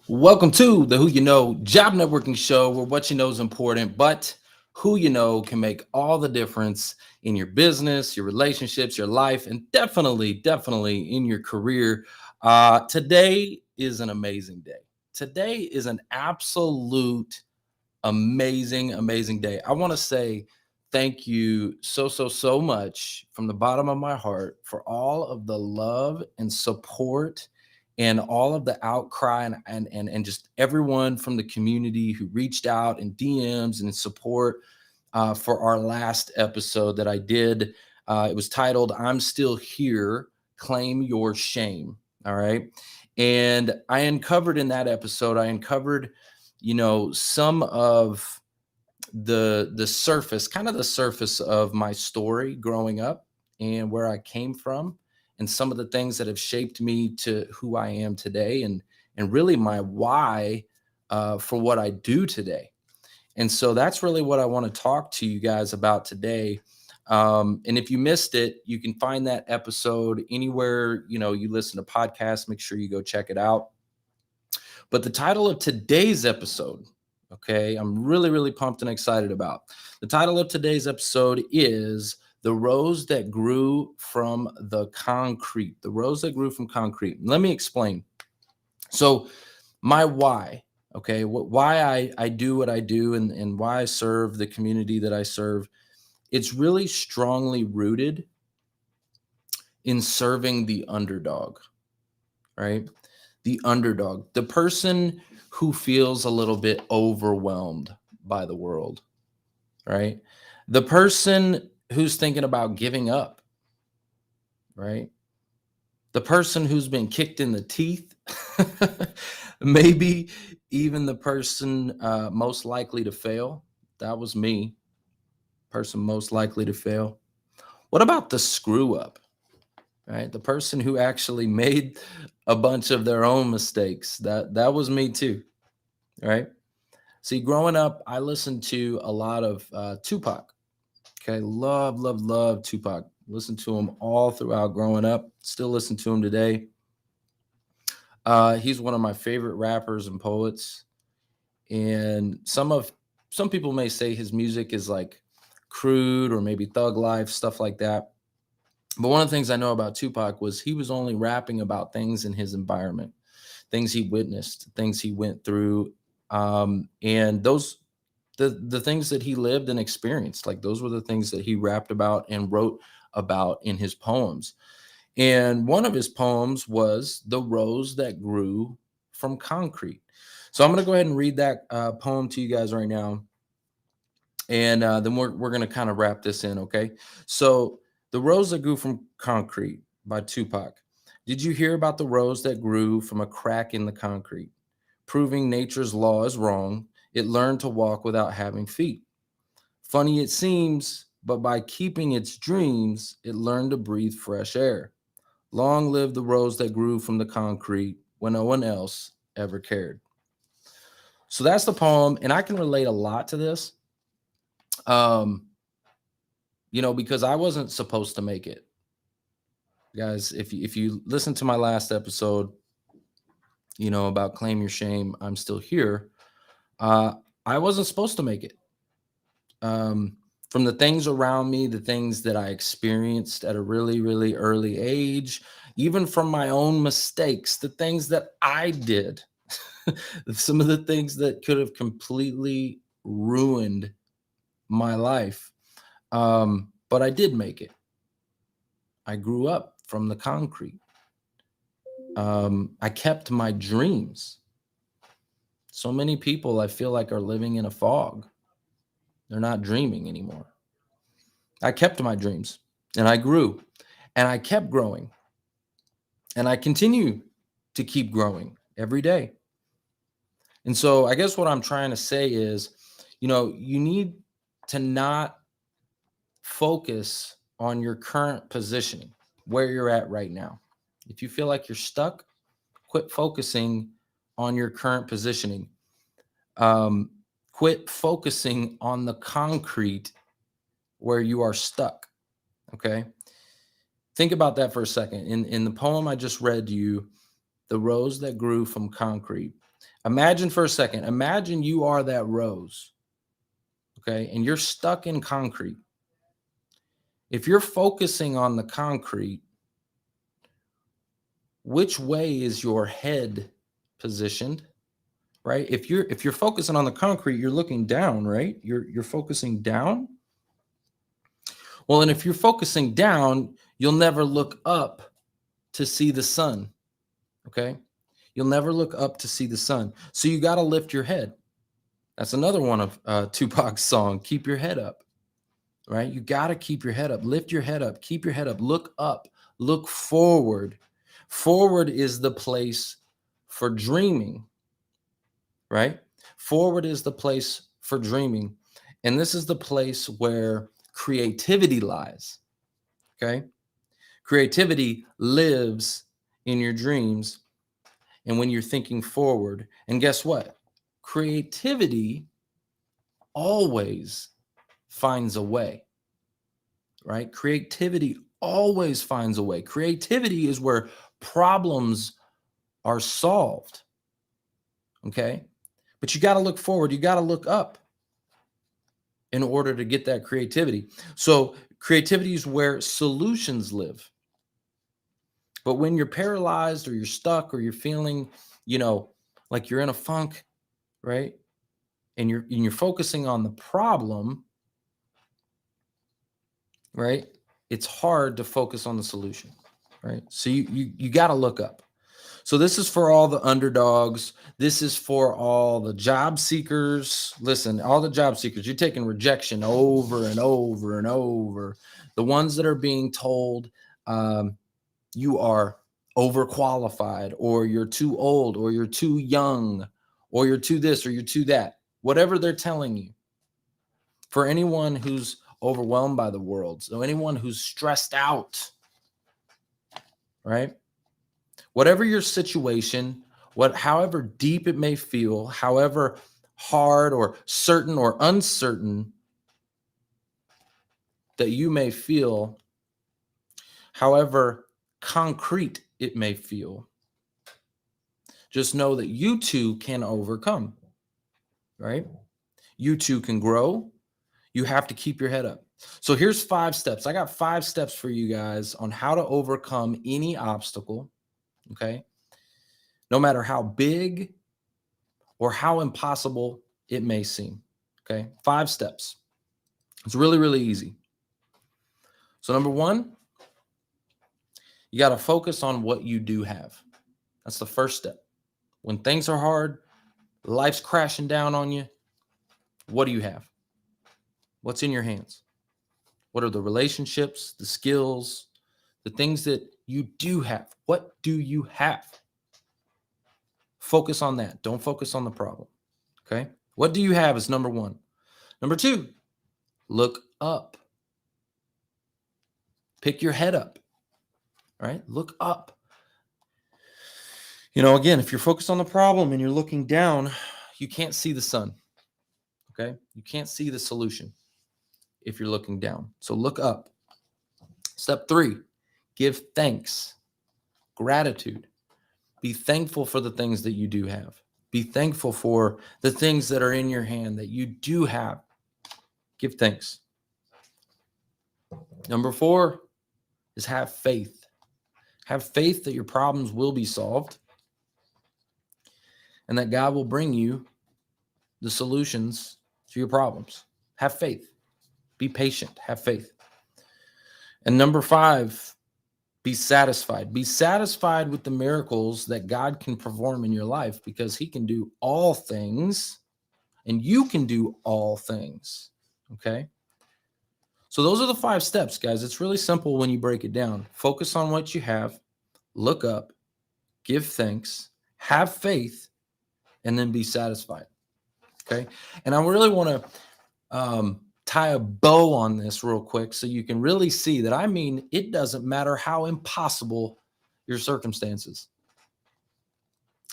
Welcome to the Who You Know Job Networking Show, where what you know is important, but who you know can make all the difference in your business, your relationships, your life, and definitely in your career. Today is an amazing day. Today is an absolute amazing day. I want to say thank you so much from the bottom of my heart for all of the love and support and all of the outcry and just everyone from the community who reached out and DMs and support for our last episode that I did. It was titled "I'm Still Here, Claim Your Shame." All right. And I uncovered in that episode, some of the surface, kind of the surface of my story growing up and where I came from, and some of the things that have shaped me to who I am today, and really my why for what I do today. And so that's really what I want to talk to you guys about today. And if you missed it, you can find that episode anywhere you listen to podcasts. Make sure you go check it out. But the title of today's episode, okay, I'm really pumped and excited about. The title of today's episode is The Rose That Grew from the Concrete. The Rose That Grew from Concrete. Let me explain. So, my why, okay, why I do what I do, and why I serve the community that I serve, it's really strongly rooted in serving the underdog, right? The underdog, the person who feels a little bit overwhelmed by the world, right? The person who's thinking about giving up, right? The person who's been kicked in the teeth, maybe even the person most likely to fail. That was me, person most likely to fail. What about the screw up? Right, the person who actually made a bunch of their own mistakes. That was me too. Right. See, growing up, I listened to a lot of Tupac. Okay, love Tupac. Listened to him all throughout growing up. Still listen to him today. He's one of my favorite rappers and poets. And some people may say his music is like crude or maybe thug life, stuff like that. But one of the things I know about Tupac was he was only rapping about things in his environment, things he witnessed, things he went through, and the things that he lived and experienced. Like those were the things that he rapped about and wrote about in his poems. And one of his poems was "The Rose That Grew from Concrete." So I'm going to go ahead and read that poem to you guys right now, and then we're going to kind of wrap this in, okay? So, "The Rose That Grew from Concrete" by Tupac. Did you hear about the rose that grew from a crack in the concrete? Proving nature's law is wrong, it learned to walk without having feet. Funny it seems, but by keeping its dreams, it learned to breathe fresh air. Long live the rose that grew from the concrete when no one else ever cared. So that's the poem, and I can relate a lot to this. Um, because I wasn't supposed to make it. Guys, if you listen to my last episode, about claim your shame, I'm still here. Uh, I wasn't supposed to make it. From the things around me, the things that I experienced at a really early age, even from my own mistakes, the things that I did, some of the things that could have completely ruined my life. But I did make it. I grew up from the concrete. I kept my dreams. So many people I feel like are living in a fog. They're not dreaming anymore. I kept my dreams and I grew and I kept growing and I continue to keep growing every day. And so I guess what I'm trying to say is, you need to not focus on your current positioning, where you're at right now. If you feel like you're stuck, quit focusing on your current positioning. Um, Quit focusing on the concrete where you are stuck. Okay. Think about that for a second. In the poem I just read you, "The Rose That Grew from Concrete," Imagine for a second, imagine you are that rose, okay? And you're stuck in concrete. If you're focusing on the concrete, which way is your head positioned, right? If you're focusing on the concrete, you're looking down, right? You're focusing down. Well, and if you're focusing down, you'll never look up to see the sun, okay? You'll never look up to see the sun. So you got to lift your head. That's another one of Tupac's song, Keep Your Head Up, right? You got to keep your head up. Lift your head up. Keep your head up. Look forward. Forward is the place for dreaming, right? Forward is the place for dreaming. And this is the place where creativity lies, okay? Creativity lives in your dreams and when you're thinking forward. And guess what? Creativity always finds a way, right? Creativity always finds a way. Creativity is where problems are solved, okay? But you got to look forward. You got to look up in order to get that creativity. So creativity is where solutions live. But when you're paralyzed or you're stuck or you're feeling, like you're in a funk, right? And you're focusing on the problem, right? It's hard to focus on the solution, right? So you got to look up. So this is for all the underdogs. This is for all the job seekers. Listen, all the job seekers, you're taking rejection over and over and over. The ones that are being told you are overqualified, or you're too old, or you're too young, or you're too this, or you're too that. Whatever they're telling you. For anyone who's overwhelmed by the world, so anyone who's stressed out, right? Whatever your situation, however deep it may feel, however hard or certain or uncertain that you may feel, however concrete it may feel, just know that you too can overcome, right? You too can grow. You have to keep your head up. So here's 5 steps. I got 5 steps for you guys on how to overcome any obstacle, okay? No matter how big or how impossible it may seem, okay? 5 steps. It's really, really easy. So number 1, you got to focus on what you do have. That's the first step. When things are hard, life's crashing down on you, what do you have? What's in your hands? What are the relationships, the skills, the things that you do have? What do you have? Focus on that. Don't focus on the problem. Okay? What do you have is number 1. Number 2, look up. Pick your head up. Right? Look up. Again, if you're focused on the problem and you're looking down, you can't see the sun. Okay? You can't see the solution if you're looking down. So look up. Step 3, give thanks, gratitude. Be thankful for the things that you do have. Be thankful for the things that are in your hand that you do have. Give thanks. Number 4 is have faith. Have faith that your problems will be solved and that God will bring you the solutions to your problems. Have faith. Be patient. Have faith. And number 5, be satisfied. Be satisfied with the miracles that God can perform in your life, because he can do all things and you can do all things. Okay? So those are the 5 steps, guys. It's really simple when you break it down. Focus on what you have, look up, give thanks, have faith, and then be satisfied. Okay? And I really want to tie a bow on this real quick so you can really see that, it doesn't matter how impossible your circumstances.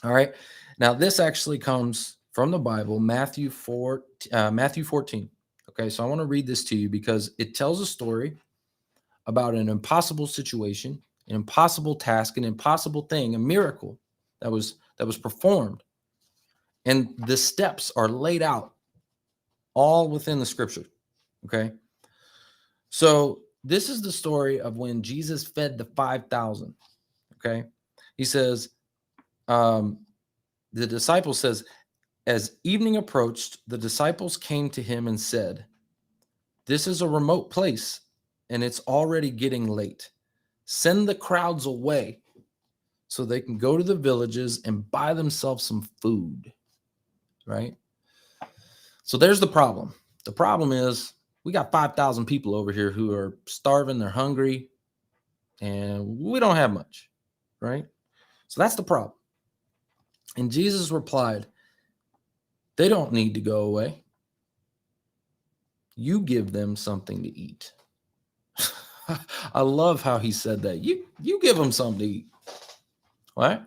All right. Now, this actually comes from the Bible, Matthew 14. Okay. So I want to read this to you because it tells a story about an impossible situation, an impossible task, an impossible thing, a miracle that was performed. And the steps are laid out all within the scripture. Okay. So this is the story of when Jesus fed the 5,000. Okay. He says, the disciple says, as evening approached, the disciples came to him and said, "This is a remote place and it's already getting late. Send the crowds away so they can go to the villages and buy themselves some food." Right? So there's the problem. The problem is we got 5,000 people over here who are starving, they're hungry, and we don't have much. Right? So that's the problem. And Jesus replied, "They don't need to go away. You give them something to eat." I love how he said that. You give them something to eat. Right?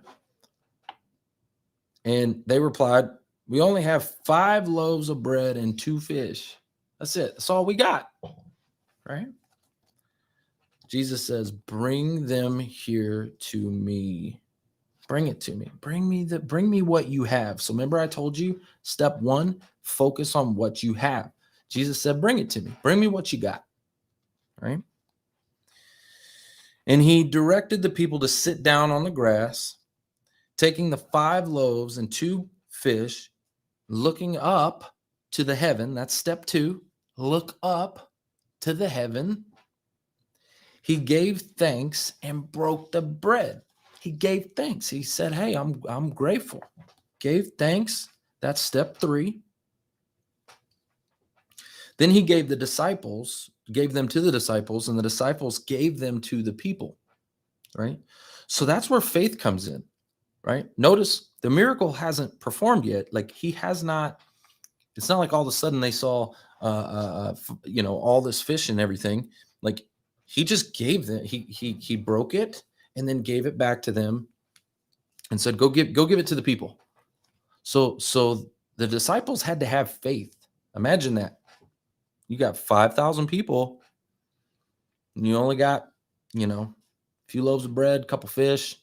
And they replied, "We only have 5 loaves of bread and 2 fish. That's it. That's all we got." Right? Jesus says, "Bring them here to me." Bring it to me. Bring me what you have. So remember I told you, step 1, focus on what you have. Jesus said, "Bring it to me. Bring me what you got." Right? And he directed the people to sit down on the grass, taking the 5 loaves and 2 fish, looking up to the heaven. That's step 2. Look up to the heaven. He gave thanks and broke the bread. He gave thanks. He said, "Hey, I'm grateful." Gave thanks. That's step 3. Then he gave them to the disciples, and the disciples gave them to the people. Right? So that's where faith comes in. Right? Notice the miracle hasn't performed yet. Like he has not. It's not like all of a sudden they saw, all this fish and everything. Like he just gave them. He broke it and then gave it back to them, and said, "Go give it to the people." So the disciples had to have faith. Imagine that. You got 5,000 people, and you only got, a few loaves of bread, a couple fish.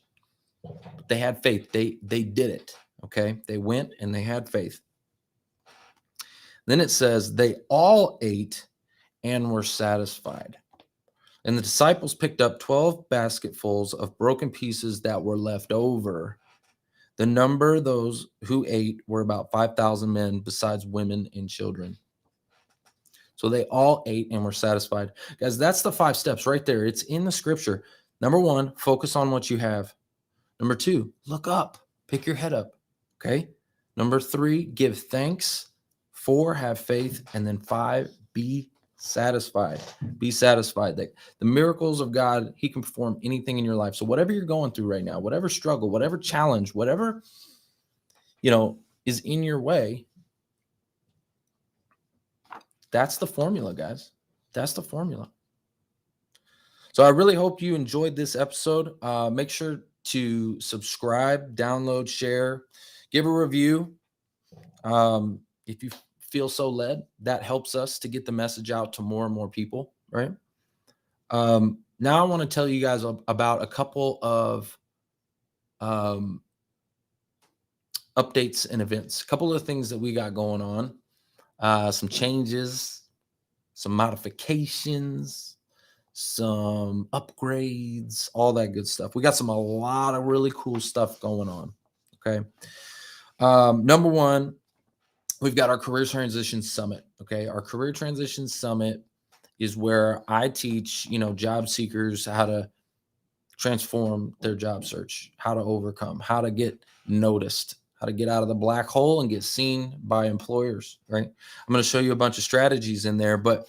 But they had faith. They did it. Okay, they went and they had faith. Then it says they all ate and were satisfied. And the disciples picked up 12 basketfuls of broken pieces that were left over. The number of those who ate were about 5,000 men, besides women and children. So they all ate and were satisfied. Guys, that's the 5 steps right there. It's in the scripture. Number 1, focus on what you have. Number 2, look up. Pick your head up. Okay. Number 3, give thanks. 4, have faith. And then 5, be satisfied. Be satisfied that the miracles of God, he can perform anything in your life. So whatever you're going through right now, whatever struggle, whatever challenge, whatever, is in your way, that's the formula, guys. That's the formula. So I really hope you enjoyed this episode. Make sure to subscribe, download, share, give a review. If you feel so led, that helps us to get the message out to more and more people, right? Now I want to tell you guys about a couple of updates and events, a couple of things that we got going on, some changes, some modifications, some upgrades, all that good stuff. We got a lot of really cool stuff going on. Okay. Number 1, we've got our Career Transition Summit. Okay. Our Career Transition Summit is where I teach, job seekers how to transform their job search, how to overcome, how to get noticed, how to get out of the black hole and get seen by employers, right? I'm going to show you a bunch of strategies in there, but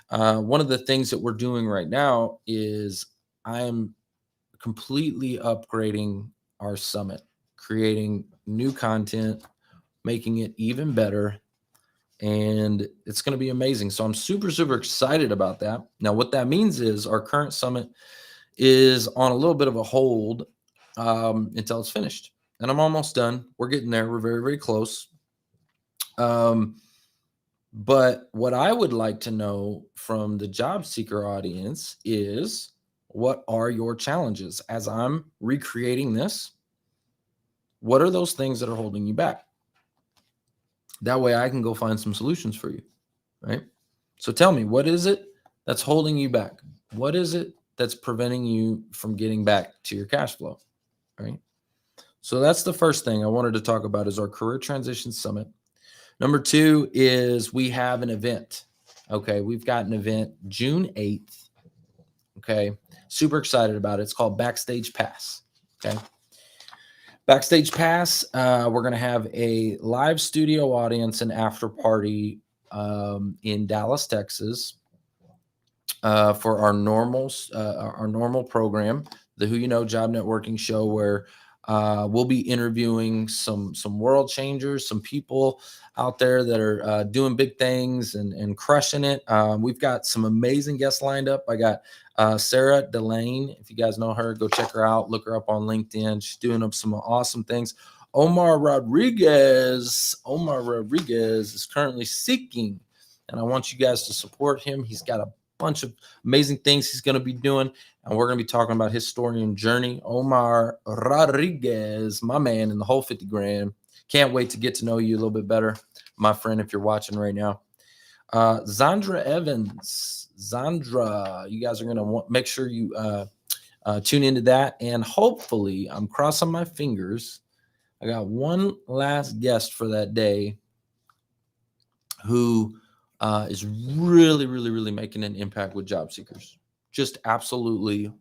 one of the things that we're doing right now is I'm completely upgrading our summit, creating new content, making it even better, and it's going to be amazing. So I'm super, super excited about that. Now, what that means is our current summit is on a little bit of a hold until it's finished. And I'm almost done. We're getting there. We're very, very close. But what I would like to know from the job seeker audience is, what are your challenges? As I'm recreating this, what are those things that are holding you back? That way I can go find some solutions for you, right? So tell me, what is it that's holding you back? What is it that's preventing you from getting back to your cash flow, right? So that's the first thing I wanted to talk about is our Career Transition Summit. Number 2 is we have an event. Okay, we've got an event June 8th. Okay, super excited about it. It's called Backstage Pass. Okay, Backstage Pass. We're going to have a live studio audience and after party in Dallas, Texas, for our normal program, the Who You Know Job Networking Show, where we'll be interviewing some world changers, some people out there that are doing big things and crushing it. We've got some amazing guests lined up. I got Sarah Delane. If you guys know her, go check her out. Look her up on LinkedIn. She's doing up some awesome things. Omar Rodriguez is currently seeking, and I want you guys to support him. He's got a bunch of amazing things he's going to be doing, and we're going to be talking about his story and journey. Omar Rodriguez, my man in the whole 50 grand. Can't wait to get to know you a little bit better, my friend, if you're watching right now. Zandra Evans, you guys are going to make sure you tune into that, and hopefully, I'm crossing my fingers, I got one last guest for that day who is really making an impact with job seekers. Just absolutely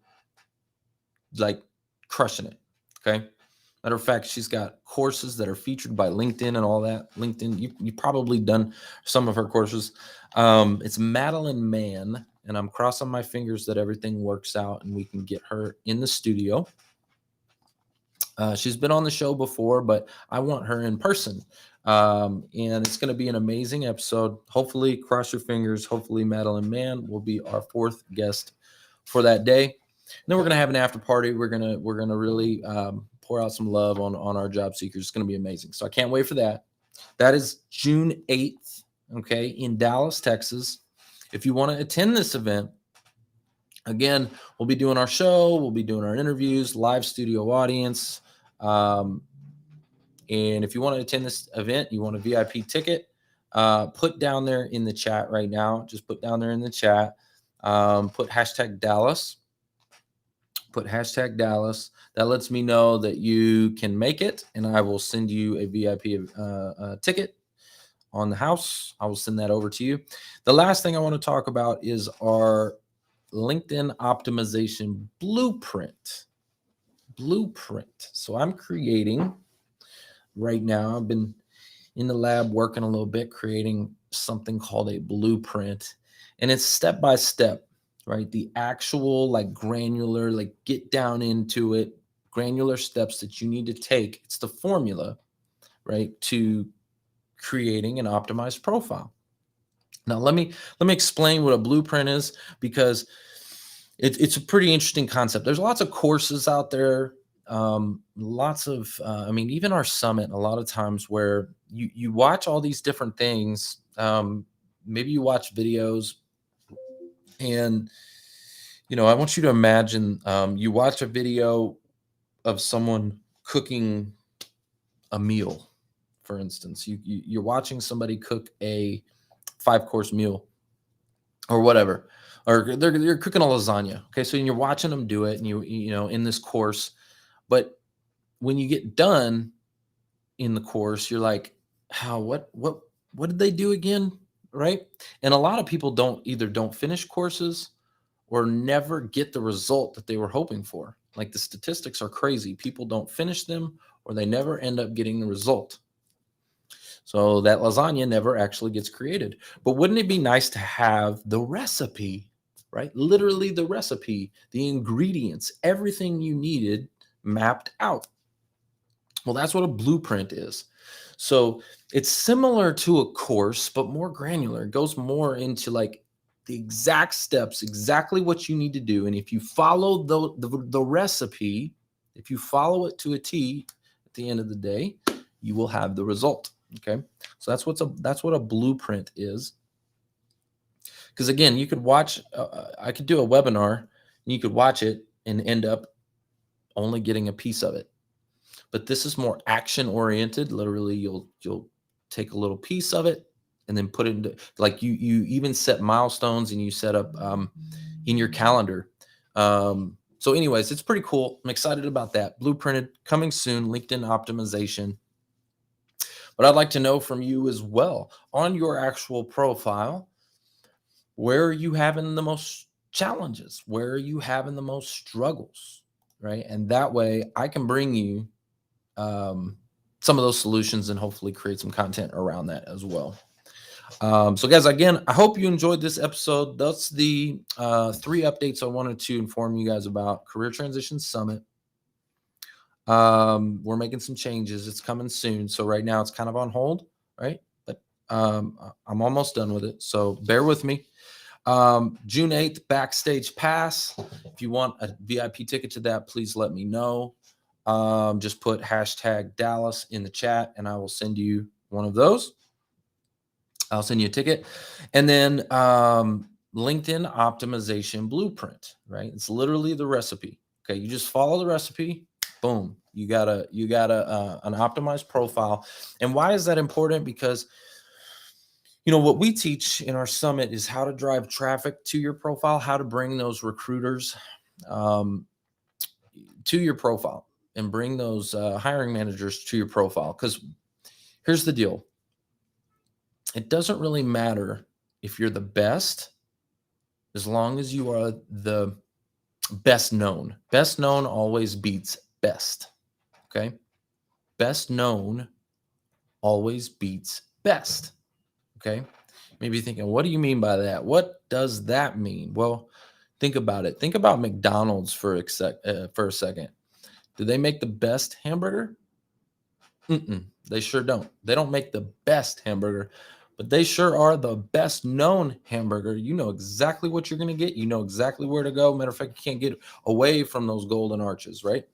like crushing it. Okay. Matter of fact, she's got courses that are featured by LinkedIn and all that. LinkedIn, you've probably done some of her courses. It's Madeline Mann, and I'm crossing my fingers that everything works out and we can get her in the studio. She's been on the show before, but I want her in person. And it's going to be an amazing episode. Hopefully, cross your fingers. Hopefully, Madeline Mann will be our 4th guest for that day. And then we're going to have an after party. We're gonna really pour out some love on our job seekers. It's going to be amazing. So I can't wait for that. That is June 8th, okay, in Dallas, Texas. If you want to attend this event, again, we'll be doing our show. We'll be doing our interviews, live studio audience. And if you want to attend this event, you want a VIP ticket, put down there in the chat right now. Just put down there in the chat, put hashtag Dallas. Put hashtag Dallas. That lets me know that you can make it, and I will send you a VIP ticket on the house. I will send that over to you. The last thing I want to talk about is our LinkedIn optimization blueprint. So I'm creating right now. I've been in the lab working a little bit, creating something called a blueprint, and it's step by step, right? The actual like granular, like get down into it, granular steps that you need to take. It's the formula, right, to creating an optimized profile. Now, let me explain what a blueprint is, because it's a pretty interesting concept. There's lots of courses out there, lots of, even our summit, a lot of times where you watch all these different things. Maybe you watch videos, and, I want you to imagine you watch a video of someone cooking a meal, for instance. You're watching somebody cook a 5-course meal or whatever, or they're cooking a lasagna. Okay, so you're watching them do it, and you know in this course, but when you get done in the course, you're like, how what did they do again, right? And a lot of people don't finish courses or never get the result that they were hoping for. Like, the statistics are crazy. People don't finish them, or they never end up getting the result. So that lasagna never actually gets created. But wouldn't it be nice to have the recipe, right? Literally the recipe, the ingredients, everything you needed mapped out. Well, that's what a blueprint is. So it's similar to a course, but more granular. It goes more into like the exact steps, exactly what you need to do. And if you follow the recipe, if you follow it to a T, at the end of the day, you will have the result. Okay, so that's what a blueprint is. Because again, you could watch. I could do a webinar, and you could watch it and end up only getting a piece of it. But this is more action oriented. Literally, you'll take a little piece of it and then put it into, like, you even set milestones and you set up in your calendar. So anyways, it's pretty cool. I'm excited about that. Blueprinted, coming soon, LinkedIn optimization. But I'd like to know from you as well, on your actual profile, where are you having the most challenges? Where are you having the most struggles, right? And that way I can bring you some of those solutions and hopefully create some content around that as well. So guys, again, I hope you enjoyed this episode. That's the 3 updates I wanted to inform you guys about. Career Transition Summit. We're making some changes. It's coming soon. So right now it's kind of on hold, right? But I'm almost done with it. So bear with me. June 8th, Backstage Pass. If you want a VIP ticket to that, please let me know. Just put #Dallas in the chat and I will send you one of those. I'll send you a ticket. And then LinkedIn optimization blueprint, right? It's literally the recipe. Okay. You just follow the recipe. Boom. You got an optimized profile. And why is that important? Because, you know, what we teach in our summit is how to drive traffic to your profile, how to bring those recruiters to your profile and bring those hiring managers to your profile. Because here's the deal. It doesn't really matter if you're the best, as long as you are the best known. Best known always beats best. Okay. Best known always beats best. Okay. Maybe you're thinking, what do you mean by that? What does that mean? Well, think about it. Think about McDonald's for a second. Do they make the best hamburger? They sure don't. They don't make the best hamburger, but they sure are the best known hamburger. You know exactly what you're going to get. You know exactly where to go. Matter of fact, you can't get away from those golden arches, right?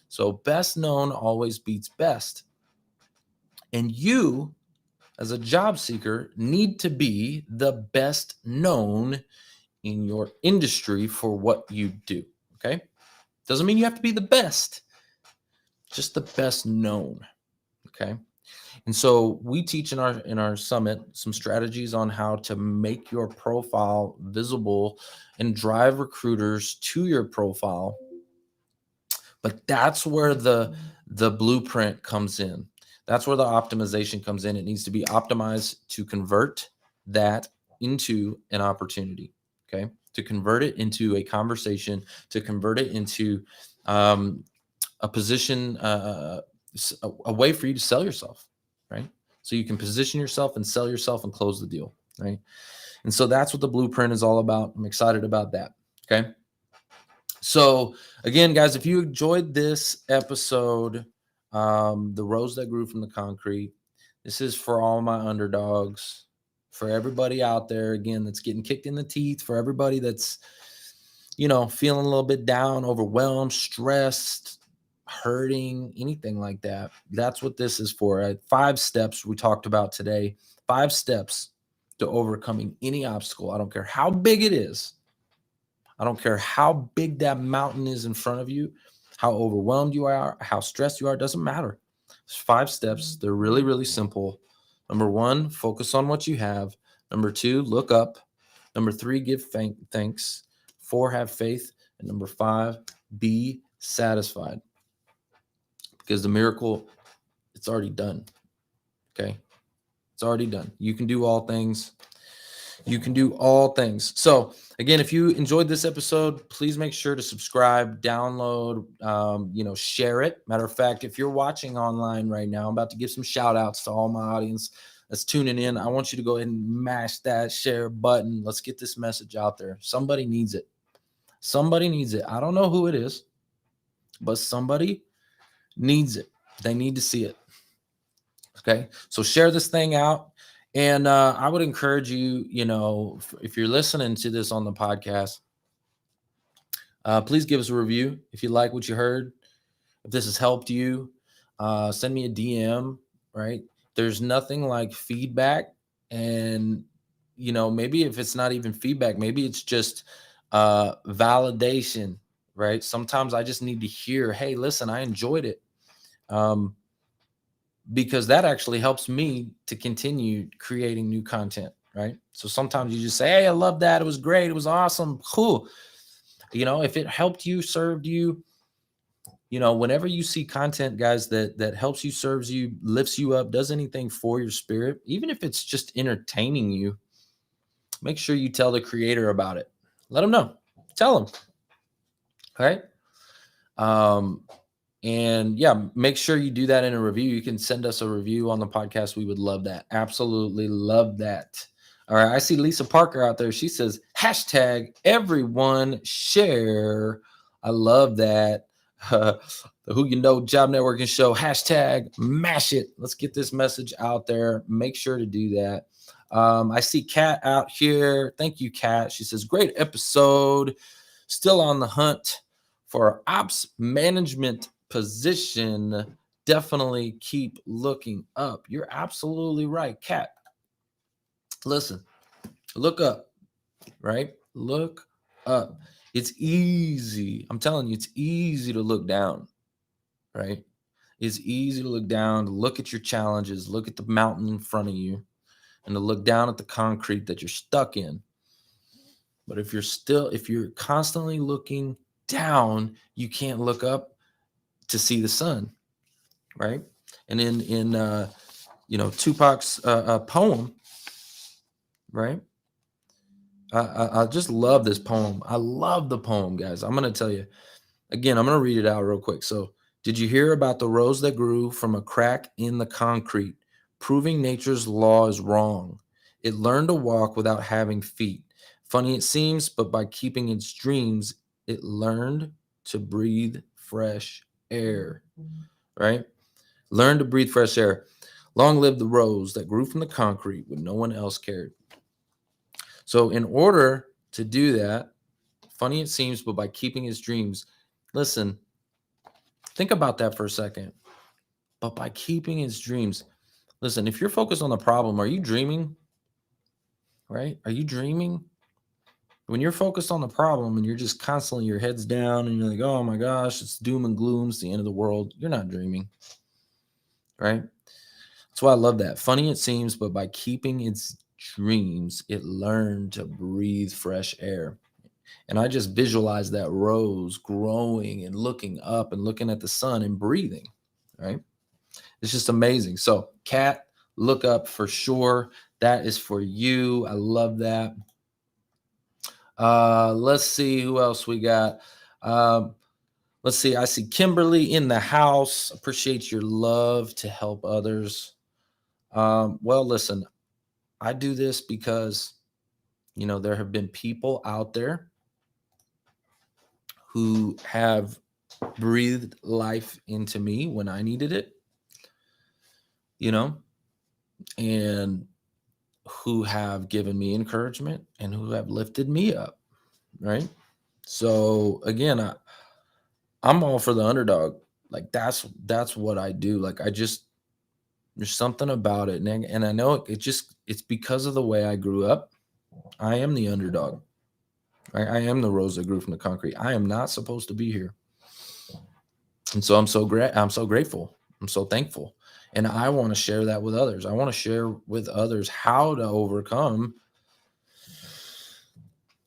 So best known always beats best. And you, as a job seeker, need to be the best known in your industry for what you do, okay? Doesn't mean you have to be the best, just the best known, okay? And so we teach in our summit some strategies on how to make your profile visible and drive recruiters to your profile. But that's where the blueprint comes in. That's where the optimization comes in. It needs to be optimized to convert that into an opportunity, okay? To convert it into a conversation, to convert it into a position, a way for you to sell yourself, right? So you can position yourself and sell yourself and close the deal, right? And so that's what the blueprint is all about. I'm excited about that, okay? So again, guys, if you enjoyed this episode, the rose that grew from the concrete, this is for all my underdogs, for everybody out there, again, that's getting kicked in the teeth, for everybody that's, you know, feeling a little bit down, overwhelmed, stressed, hurting, anything like that. That's what this is for. Right? 5 steps we talked about today, 5 steps to overcoming any obstacle. I don't care how big it is. I don't care how big that mountain is in front of you, how overwhelmed you are, how stressed you are, it doesn't matter. There's 5 steps. They're really, really simple. Number 1, focus on what you have. Number 2, look up. Number 3, give thanks. 4, have faith. And number 5, be satisfied. Because the miracle, it's already done. Okay? It's already done. You can do all things. You can do all things. So again, if you enjoyed this episode, please make sure to subscribe, download, share it. Matter of fact, if you're watching online right now, I'm about to give some shout outs to all my audience that's tuning in. I want you to go ahead and mash that share button. Let's get this message out there. Somebody needs it. Somebody needs it. I don't know who it is, but somebody needs it. They need to see it. Okay. So share this thing out. And I would encourage you, if you're listening to this on the podcast, please give us a review. If you like what you heard, if this has helped you, send me a DM, right? There's nothing like feedback. And, maybe if it's not even feedback, maybe it's just validation, right? Sometimes I just need to hear, hey, listen, I enjoyed it. because that actually helps me to continue creating new content, right? So sometimes you just say, hey, I love that. It was great. It was awesome. Cool. If it helped you, served you, whenever you see content, guys, that helps you, serves you, lifts you up, does anything for your spirit, even if it's just entertaining you, make sure you tell the creator about it. Let them know. Tell them. All right. And yeah, make sure you do that in a review. You can send us a review on the podcast. We would love that. Absolutely love that. All right. I see Lisa Parker out there. She says, hashtag everyone share. I love that. The Who You Know Job Networking Show, hashtag mash it. Let's get this message out there. Make sure to do that. I see Kat out here. Thank you, Kat. She says, great episode. Still on the hunt for ops management position. Definitely keep looking up. You're absolutely right, Kat. Listen, look up, right? Look up. It's easy. I'm telling you, it's easy to look down, right? It's easy to look down, to look at your challenges, look at the mountain in front of you, and to look down at the concrete that you're stuck in. But if you're constantly looking down, you can't look up to see the sun, right? And in Tupac's poem, right? I just love this poem. I love the poem, guys. I'm going to tell you again. I'm going to read it out real quick. So, did you hear about the rose that grew from a crack in the concrete, proving nature's law is wrong? It learned to walk without having feet. Funny it seems, but by keeping its dreams, it learned to breathe fresh air, right? Learn to breathe fresh air. Long live the rose that grew from the concrete when no one else cared. So in order to do that, funny it seems, but by keeping his dreams, listen, think about that for a second. But by keeping his dreams, listen, if you're focused on the problem, are you dreaming? Right? Are you dreaming? When you're focused on the problem and you're just constantly, your head's down and you're like, oh my gosh, it's doom and gloom, it's the end of the world. You're not dreaming. Right? That's why I love that. Funny it seems, but by keeping its dreams, it learned to breathe fresh air. And I just visualize that rose growing and looking up and looking at the sun and breathing, right? It's just amazing. So, Kat, look up for sure. That is for you. I love that. Let's see who else we got. Let's see. I see Kimberly in the house. Appreciate your love to help others. Well, listen, I do this because, there have been people out there who have breathed life into me when I needed it, and who have given me encouragement and who have lifted me up, right? So again, I'm all for the underdog. Like that's what I do. Like there's something about it, and I know it's because of the way I grew up. I am the underdog. I am the rose that grew from the concrete. I am not supposed to be here. And so I'm so grateful. I'm so thankful. And I want to share that with others. I want to share with others how to overcome,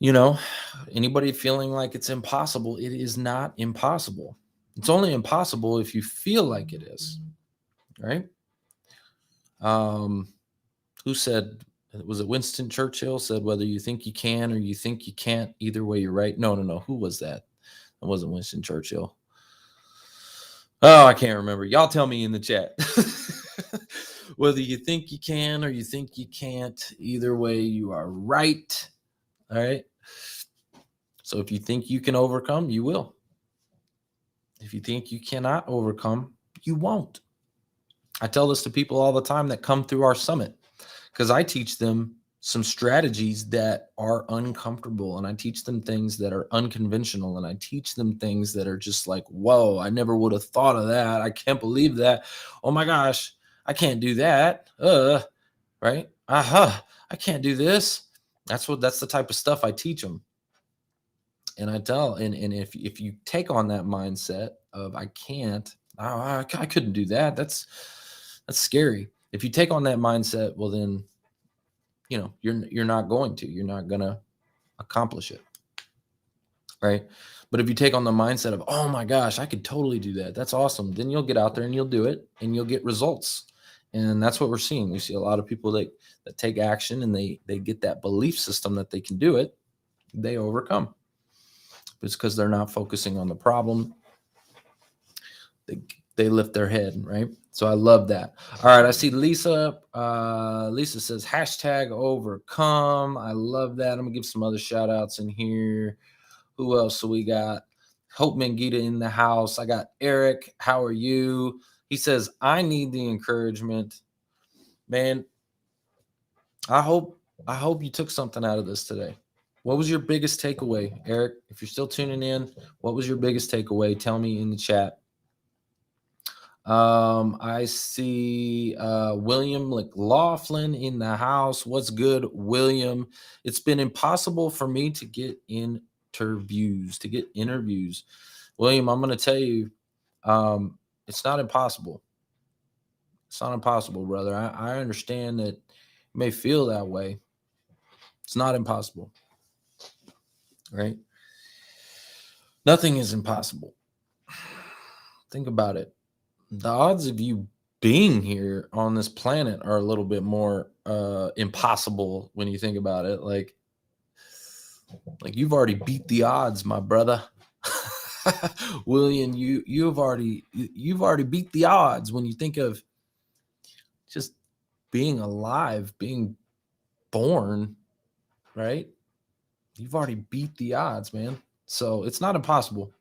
anybody feeling like it's impossible. It is not impossible. It's only impossible if you feel like it is, right? Who said, was it Winston Churchill said, whether you think you can or you think you can't, either way you're right. No. Who was that? It wasn't Winston Churchill. Oh, I can't remember. Y'all tell me in the chat. Whether you think you can or you think you can't, either way you are right. All right. So if you think you can overcome, you will. If you think you cannot overcome, you won't. I tell this to people all the time that come through our summit because I teach them some strategies that are uncomfortable, and I teach them things that are unconventional, and I teach them things that are just like, whoa, I never would have thought of that. I can't believe that. Oh my gosh, I can't do that. Right? I can't do this. That's the type of stuff I teach them. And I tell, and if you take on that mindset of I can't, I couldn't do that. That's scary. If you take on that mindset, well, then, you're not going to. You're not going to accomplish it, right? But if you take on the mindset of, oh my gosh, I could totally do that. That's awesome. Then you'll get out there and you'll do it and you'll get results. And that's what we're seeing. We see a lot of people that take action and they get that belief system that they can do it. They overcome. It's because they're not focusing on the problem. They lift their head, right? So I love that. All right, I see Lisa. Lisa says hashtag overcome. I love that. I'm gonna give some other shout outs in here. Who else? So we got 𝐓𝐻𝐚𝐿 in the house. I got Eric. How are you? He says, I need the encouragement. Man, I hope you took something out of this today. What was your biggest takeaway, Eric? If you're still tuning in, what was your biggest takeaway? Tell me in the chat. I see William McLaughlin in the house. What's good, William? It's been impossible for me to get interviews. William, I'm going to tell you, it's not impossible. It's not impossible, brother. I understand that you may feel that way. It's not impossible, right? Nothing is impossible. Think about it. The odds of you being here on this planet are a little bit more impossible when you think about it. Like you've already beat the odds, my brother. William, you've already beat the odds when you think of just being alive, being born, right? You've already beat the odds, man. So it's not impossible.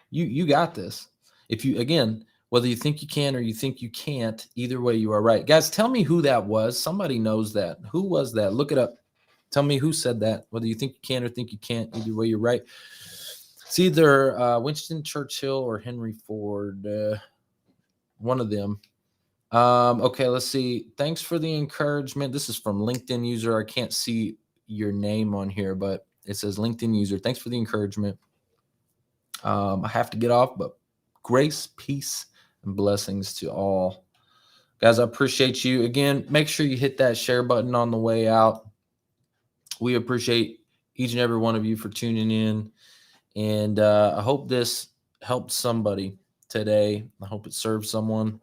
You got this. If you, again, whether you think you can or you think you can't, either way you are right. Guys, tell me who that was. Somebody knows that. Who was that? Look it up. Tell me who said that. Whether you think you can or think you can't, either way you're right. It's either Winston Churchill or Henry Ford. One of them. Okay, let's see. Thanks for the encouragement. This is from LinkedIn user. I can't see your name on here, but it says LinkedIn user. Thanks for the encouragement. I have to get off, but grace, peace, and blessings to all. Guys, I appreciate you. Again, make sure you hit that share button on the way out. We appreciate each and every one of you for tuning in. And I hope this helped somebody today. I hope it served someone.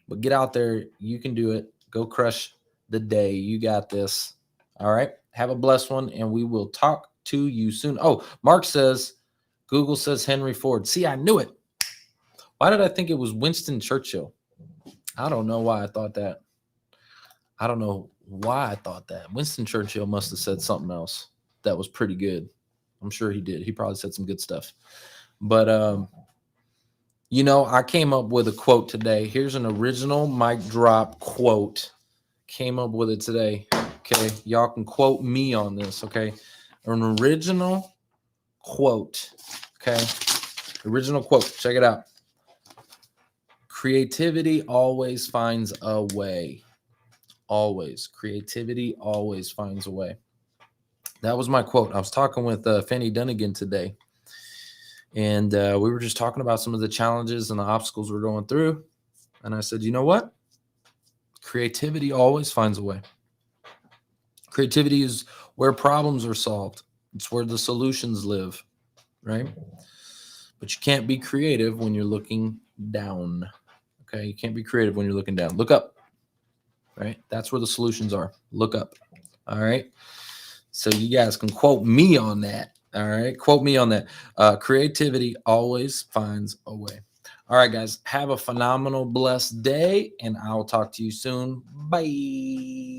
But get out there. You can do it. Go crush the day. You got this. All right. Have a blessed one, and we will talk to you soon. Oh, Mark says, Google says Henry Ford. See, I knew it. Why did I think it was Winston Churchill? I don't know why I thought that. I don't know why I thought that. Winston Churchill must have said something else that was pretty good. I'm sure he did. He probably said some good stuff. But, I came up with a quote today. Here's an original mic drop quote. Came up with it today. Okay. Y'all can quote me on this. Okay. An original quote. Okay. Original quote. Check it out. Creativity always finds a way. Always. Creativity always finds a way. That was my quote. I was talking with Fanny Dunnigan today, and we were just talking about some of the challenges and the obstacles we're going through. And I said, you know what? Creativity always finds a way. Creativity is where problems are solved. It's where the solutions live, right? But you can't be creative when you're looking down. Okay, you can't be creative when you're looking down. Look up, right? That's where the solutions are. Look up. All right. So you guys can quote me on that. All right. Quote me on that. Creativity always finds a way. All right, guys. Have a phenomenal, blessed day, and I'll talk to you soon. Bye.